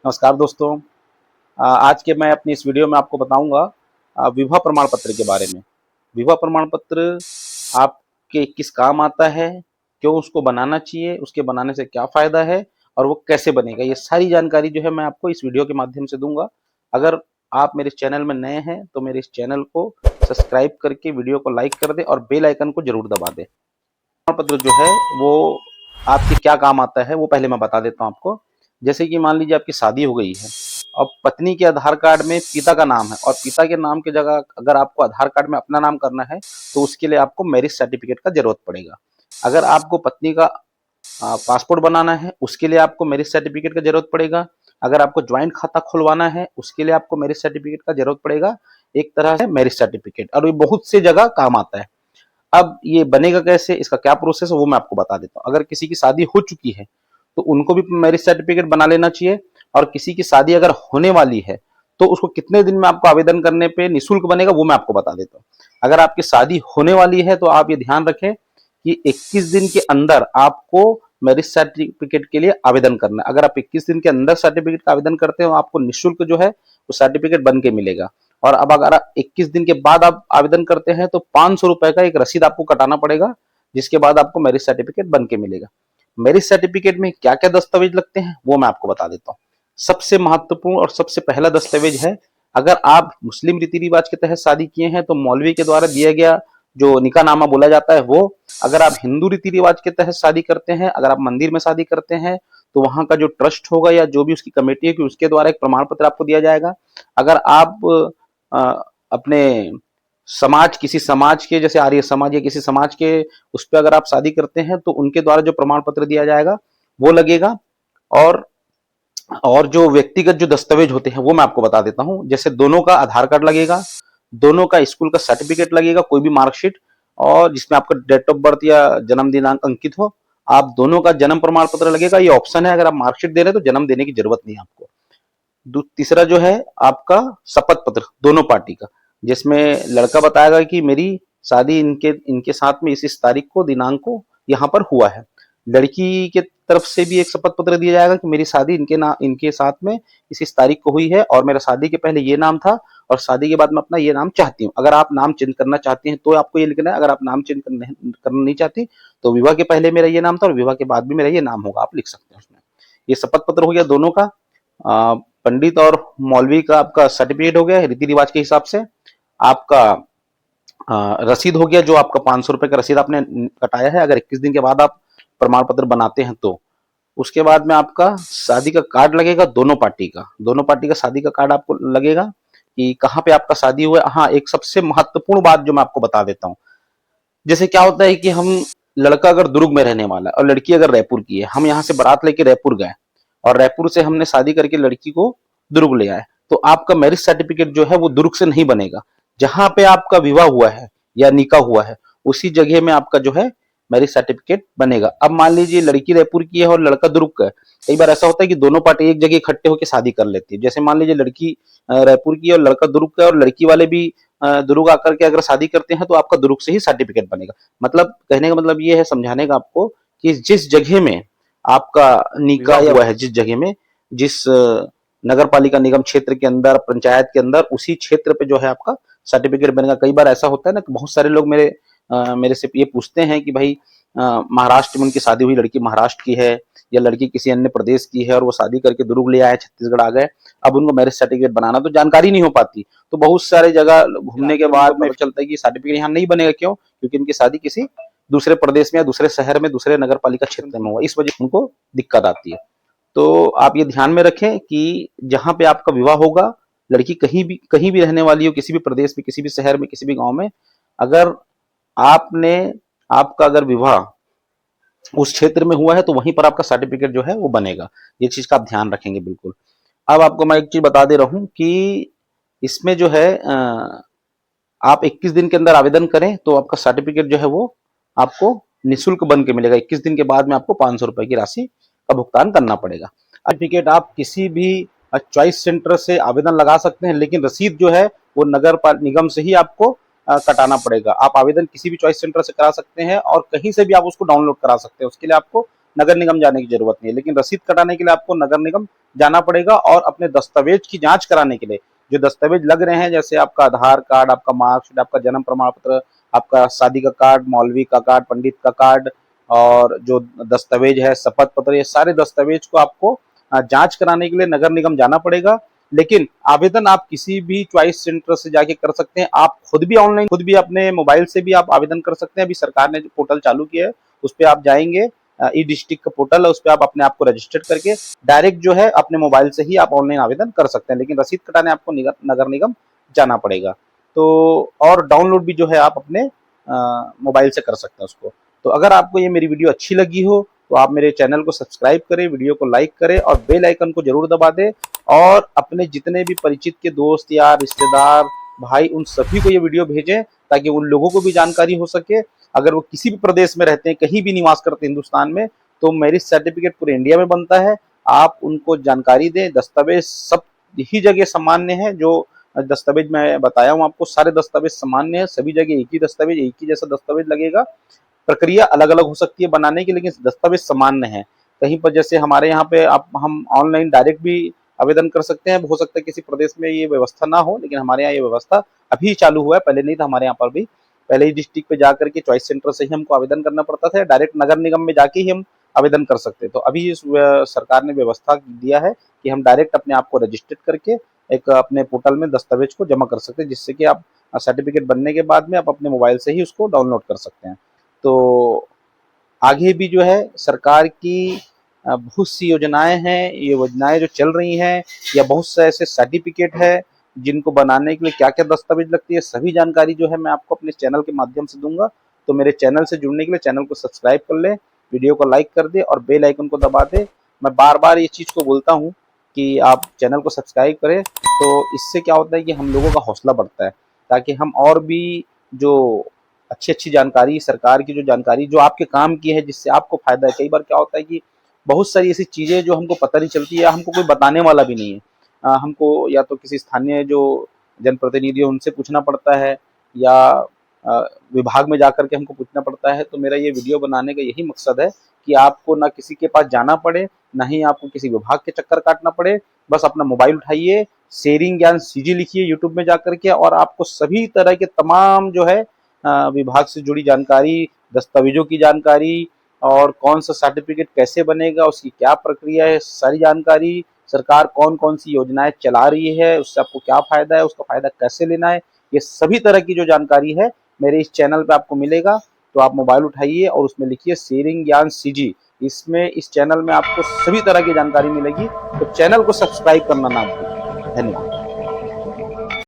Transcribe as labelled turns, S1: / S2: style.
S1: नमस्कार दोस्तों। आज के मैं अपनी इस वीडियो में आपको बताऊंगा विवाह प्रमाण पत्र के बारे में। विवाह प्रमाण पत्र आपके किस काम आता है, क्यों उसको बनाना चाहिए, उसके बनाने से क्या फ़ायदा है और वो कैसे बनेगा, ये सारी जानकारी जो है मैं आपको इस वीडियो के माध्यम से दूंगा। अगर आप मेरे इस चैनल में नए हैं तो मेरे इस चैनल को सब्सक्राइब करके वीडियो को लाइक कर दें और बेल आइकन को ज़रूर दबा दें। प्रमाण पत्र जो है वो आपके क्या काम आता है वो पहले मैं बता देता हूँ आपको। जैसे कि मान लीजिए आपकी शादी हो गई है और पत्नी के आधार कार्ड में पिता का नाम है और पिता के नाम की जगह अगर आपको आधार कार्ड में अपना नाम करना है तो उसके लिए आपको मैरिज सर्टिफिकेट का जरूरत पड़ेगा। अगर आपको पत्नी का पासपोर्ट बनाना है उसके लिए आपको मैरिज सर्टिफिकेट का जरूरत पड़ेगा। अगर आपको ज्वाइंट खाता खुलवाना है उसके लिए आपको मैरिज सर्टिफिकेट का जरूरत पड़ेगा। एक तरह से मैरिज सर्टिफिकेट, और ये बहुत सी जगह काम आता है। अब ये बनेगा कैसे, इसका क्या प्रोसेस है वो मैं आपको बता देता हूँ। अगर किसी की शादी हो चुकी है तो उनको भी मैरिज सर्टिफिकेट बना लेना चाहिए, और किसी की शादी अगर होने वाली है तो उसको कितने दिन में आपको आवेदन करने पे निःशुल्क बनेगा वो मैं आपको बता देता हूँ। अगर आपकी शादी होने वाली है तो आप ये ध्यान रखें कि 21 दिन के अंदर आपको मैरिज सर्टिफिकेट के लिए आवेदन करना है। अगर आप 21 दिन के अंदर सर्टिफिकेट का आवेदन करते हो आपको निःशुल्क जो है वो सर्टिफिकेट बन के मिलेगा। और अब अगर 21 दिन के बाद आप आवेदन करते हैं तो 500 रुपए का एक रसीद आपको कटाना पड़ेगा, जिसके बाद आपको मैरिज सर्टिफिकेट बन के मिलेगा। मैरिज सर्टिफिकेट में क्या क्या दस्तावेज लगते हैं वो मैं आपको बता देता हूँ। सबसे महत्वपूर्ण और सबसे पहला दस्तावेज है, अगर आप मुस्लिम रीति रिवाज के तहत शादी किए हैं तो मौलवी के द्वारा दिया गया जो निकाहनामा बोला जाता है वो। अगर आप हिंदू रीति रिवाज के तहत शादी करते हैं, अगर आप मंदिर में शादी करते हैं तो वहां का जो ट्रस्ट होगा या जो भी उसकी कमेटी है कि उसके द्वारा एक प्रमाण पत्र आपको दिया जाएगा। अगर आप अपने समाज, किसी समाज के, जैसे आर्य समाज या किसी समाज के, उस पर अगर आप शादी करते हैं तो उनके द्वारा जो प्रमाण पत्र दिया जाएगा वो लगेगा। और जो व्यक्तिगत जो दस्तावेज होते हैं वो मैं आपको बता देता हूँ। जैसे दोनों का आधार कार्ड लगेगा, दोनों का स्कूल का सर्टिफिकेट लगेगा, कोई भी मार्कशीट, और जिसमें आपका डेट ऑफ बर्थ या जन्म दिनांक अंकित हो। आप दोनों का जन्म प्रमाण पत्र लगेगा, ये ऑप्शन है। अगर आप मार्कशीट दे रहे हैं तो जन्म देने की जरूरत नहीं है आपको। तीसरा जो है आपका शपथ पत्र दोनों पार्टी का, जिसमें लड़का बताएगा कि मेरी शादी इनके इनके साथ में इस तारीख को, दिनांक को यहाँ पर हुआ है। लड़की के तरफ से भी एक शपथ पत्र दिया जाएगा कि मेरी शादी इनके साथ में इस तारीख को हुई है और मेरा शादी के पहले ये नाम था और शादी के बाद मैं अपना ये नाम चाहती हूँ। अगर आप नाम चेंज करना चाहती हैं तो आपको ये लिखना है। अगर आप नाम चेंज करना नहीं चाहती तो विवाह के पहले मेरा ये नाम था और विवाह के बाद भी मेरा ये नाम होगा, आप लिख सकते हैं उसमें। ये शपथ पत्र हो गया दोनों का। पंडित और मौलवी का आपका सर्टिफिकेट हो गया रीति रिवाज के हिसाब से। आपका रसीद हो गया, जो आपका 500 रुपए का रसीद आपने कटाया है, अगर 21 दिन के बाद आप प्रमाण पत्र बनाते हैं तो। उसके बाद में आपका शादी का कार्ड लगेगा, दोनों पार्टी का शादी का कार्ड आपको लगेगा कि कहाँ पे आपका शादी हुआ है। हाँ, एक सबसे महत्वपूर्ण बात जो मैं आपको बता देता हूँ। जैसे क्या होता है कि हम, लड़का अगर दुर्ग में रहने वाला है और लड़की अगर रायपुर की है, हम यहाँ से बारात लेके रायपुर गए और रायपुर से हमने शादी करके लड़की को दुर्ग ले आए, तो आपका मैरिज सर्टिफिकेट जो है वो दुर्ग से नहीं बनेगा। जहां पे आपका विवाह हुआ है या निकाह हुआ है उसी जगह में आपका जो है मैरिज सर्टिफिकेट बनेगा। अब मान लीजिए लड़की रायपुर की है और लड़का दुर्ग का है। कई बार ऐसा होता है कि दोनों पार्टी एक जगह इकट्ठे होकर शादी कर लेती है। जैसे मान लीजिए लड़की रायपुर की है और लड़का दुर्ग का है, और लड़की वाले भी दुर्ग आकर के अगर शादी करते हैं तो आपका दुर्ग से ही सर्टिफिकेट बनेगा। मतलब कहने का मतलब ये है, समझाने का आपको, कि जिस जगह में आपका निकाह हुआ है, जिस जगह में, जिस नगर पालिका निगम क्षेत्र के अंदर, पंचायत के अंदर, उसी क्षेत्र पे जो है आपका सर्टिफिकेट बनेगा। कई बार ऐसा होता है ना कि बहुत सारे लोग मेरे से ये पूछते हैं कि भाई महाराष्ट्र में उनकी शादी हुई, लड़की महाराष्ट्र की है या लड़की किसी अन्य प्रदेश की है और वो शादी करके दुर्ग ले आए, छत्तीसगढ़ आ गए, अब उनको मैरिज सर्टिफिकेट बनाना तो जानकारी नहीं हो पाती। तो बहुत सारे जगह घूमने के बाद में पता चलता है कि सर्टिफिकेट यहाँ नहीं बनेगा। क्यों? क्योंकि इनकी शादी किसी दूसरे प्रदेश में या दूसरे शहर में, दूसरे नगर पालिका क्षेत्र में हुआ, इस वजह से उनको दिक्कत आती है। तो आप ये ध्यान में रखें कि जहां पे आपका विवाह होगा, लड़की कहीं भी रहने वाली हो, किसी भी प्रदेश में, किसी भी शहर में, किसी भी गांव में, अगर आपने आपका अगर विवाह उस क्षेत्र में हुआ है तो वहीं पर आपका सर्टिफिकेट जो है वो बनेगा। ये चीज का आप ध्यान रखेंगे बिल्कुल। अब आपको मैं एक चीज बता दे रहा हूं कि इसमें जो है आप 21 दिन के अंदर आवेदन करें तो आपका सर्टिफिकेट जो है वो आपको निःशुल्क बन के मिलेगा। 21 दिन के बाद में आपको 500 रुपए की राशि का भुगतान करना पड़ेगा। सर्टिफिकेट आप किसी भी चॉइस सेंटर से आवेदन लगा सकते हैं, लेकिन रसीद जो है वो नगर निगम से ही आपको कटाना पड़ेगा। आप आवेदन किसी भी चॉइस सेंटर से करा सकते हैं और कहीं से भी आप उसको डाउनलोड करा सकते हैं। उसके लिए आपको नगर निगम जाने की जरूरत नहीं है। लेकिन रसीद कटाने के लिए आपको नगर निगम जाना पड़ेगा, और अपने दस्तावेज की जांच कराने के लिए जो दस्तावेज लग रहे हैं, जैसे आपका आधार कार्ड, आपका मार्कशीट, आपका जन्म प्रमाण पत्र, आपका शादी का कार्ड, मौलवी का कार्ड, पंडित का कार्ड, और जो दस्तावेज है शपथ पत्र, ये सारे दस्तावेज को आपको जांच कराने के लिए नगर निगम जाना पड़ेगा। लेकिन आवेदन आप किसी भी चॉइस सेंटर से जाके कर सकते हैं। आप खुद भी ऑनलाइन, खुद भी अपने मोबाइल से भी आप आवेदन कर सकते हैं। अभी सरकार ने जो पोर्टल चालू किया है उस पर आप जाएंगे, ई डिस्ट्रिक्ट का पोर्टल है, उस पर आप अपने आप को रजिस्टर करके डायरेक्ट जो है अपने मोबाइल से ही आप ऑनलाइन आवेदन कर सकते हैं। लेकिन रसीद कटाने आपको नगर निगम जाना पड़ेगा। तो और डाउनलोड भी जो है आप अपने मोबाइल से कर सकते हैं उसको। तो अगर आपको ये मेरी वीडियो अच्छी लगी हो तो आप मेरे चैनल को सब्सक्राइब करें, वीडियो को लाइक करें और बेल आइकन को जरूर दबा दें, और अपने जितने भी परिचित के दोस्त या रिश्तेदार भाई उन सभी को ये वीडियो भेजें, ताकि उन लोगों को भी जानकारी हो सके। अगर वो किसी भी प्रदेश में रहते हैं, कहीं भी निवास करते हैं हिंदुस्तान में, तो मैरिज सर्टिफिकेट पूरे इंडिया में बनता है। आप उनको जानकारी दें। दस्तावेज सब ही जगह सामान्य है। जो दस्तावेज मैं बताया हूँ आपको, सारे दस्तावेज सामान्य है। सभी जगह एक ही दस्तावेज, एक ही जैसा दस्तावेज लगेगा। प्रक्रिया अलग अलग हो सकती है बनाने की, लेकिन दस्तावेज सामान्य है। कहीं पर जैसे हमारे यहाँ पे आप हम ऑनलाइन डायरेक्ट भी आवेदन कर सकते हैं। हो सकता है किसी प्रदेश में ये व्यवस्था ना हो, लेकिन हमारे यहाँ ये व्यवस्था अभी चालू हुआ है, पहले नहीं था हमारे यहाँ पर भी। पहले ही डिस्ट्रिक्ट पे जा करके चॉइस सेंटर से ही हमको आवेदन करना पड़ता था, डायरेक्ट नगर निगम में जाके ही हम आवेदन कर सकते। तो अभी इस सरकार ने व्यवस्था दिया है कि हम डायरेक्ट अपने आप को रजिस्टर्ड करके एक अपने पोर्टल में दस्तावेज को जमा कर सकते हैं, जिससे कि आप सर्टिफिकेट बनने के बाद में आप अपने मोबाइल से ही उसको डाउनलोड कर सकते हैं। तो आगे भी जो है सरकार की बहुत सी योजनाएं हैं। ये योजनाएं जो चल रही हैं, या बहुत से ऐसे सर्टिफिकेट है जिनको बनाने के लिए क्या क्या दस्तावेज लगती है, सभी जानकारी जो है मैं आपको अपने चैनल के माध्यम से दूंगा। तो मेरे चैनल से जुड़ने के लिए चैनल को सब्सक्राइब कर ले, वीडियो को लाइक कर दे और बेल आइकन को दबा दे। मैं बार बार ये चीज़ को बोलता हूँ कि आप चैनल को सब्सक्राइब करें, तो इससे क्या होता है कि हम लोगों का हौसला बढ़ता है, ताकि हम और भी जो अच्छी अच्छी जानकारी, सरकार की जो जानकारी जो आपके काम की है, जिससे आपको फायदा है। कई बार क्या होता है कि बहुत सारी ऐसी चीज़ें जो हमको पता नहीं चलती है, या हमको कोई बताने वाला भी नहीं है। हमको या तो किसी स्थानीय जो जनप्रतिनिधि है उनसे पूछना पड़ता है, या विभाग में जाकर के हमको पूछना पड़ता है। तो मेरा ये वीडियो बनाने का यही मकसद है कि आपको ना किसी के पास जाना पड़े, ना ही आपको किसी विभाग के चक्कर काटना पड़े। बस अपना मोबाइल उठाइए, शेयरिंग ज्ञान सीजी लिखिए यूट्यूब में जाकर के, और आपको सभी तरह के तमाम जो है विभाग से जुड़ी जानकारी, दस्तावेजों की जानकारी, और कौन सा सर्टिफिकेट कैसे बनेगा, उसकी क्या प्रक्रिया है, सारी जानकारी, सरकार कौन कौन सी योजनाएं चला रही है, उससे आपको क्या फायदा है, उसका फायदा कैसे लेना है, ये सभी तरह की जो जानकारी है मेरे इस चैनल पे आपको मिलेगा। तो आप मोबाइल उठाइए और उसमें लिखिए शेयरिंग ज्ञान सीजी। इसमें इस चैनल में आपको सभी तरह की जानकारी मिलेगी। तो चैनल को सब्सक्राइब करना ना भूलिए। धन्यवाद।